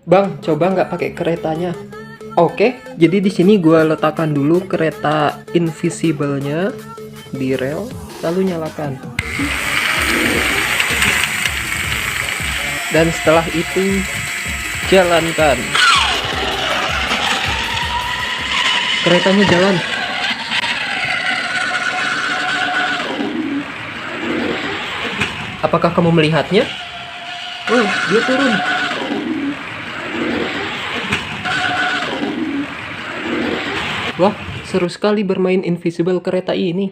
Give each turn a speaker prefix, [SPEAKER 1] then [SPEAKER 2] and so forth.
[SPEAKER 1] Bang, coba nggak pakai keretanya. Oke, jadi di sini gua letakkan dulu kereta invisible-nya di rel, lalu nyalakan. Dan setelah itu jalankan. Keretanya jalan. Apakah kamu melihatnya? Oh, dia turun. Wah, seru sekali bermain invisible kereta ini.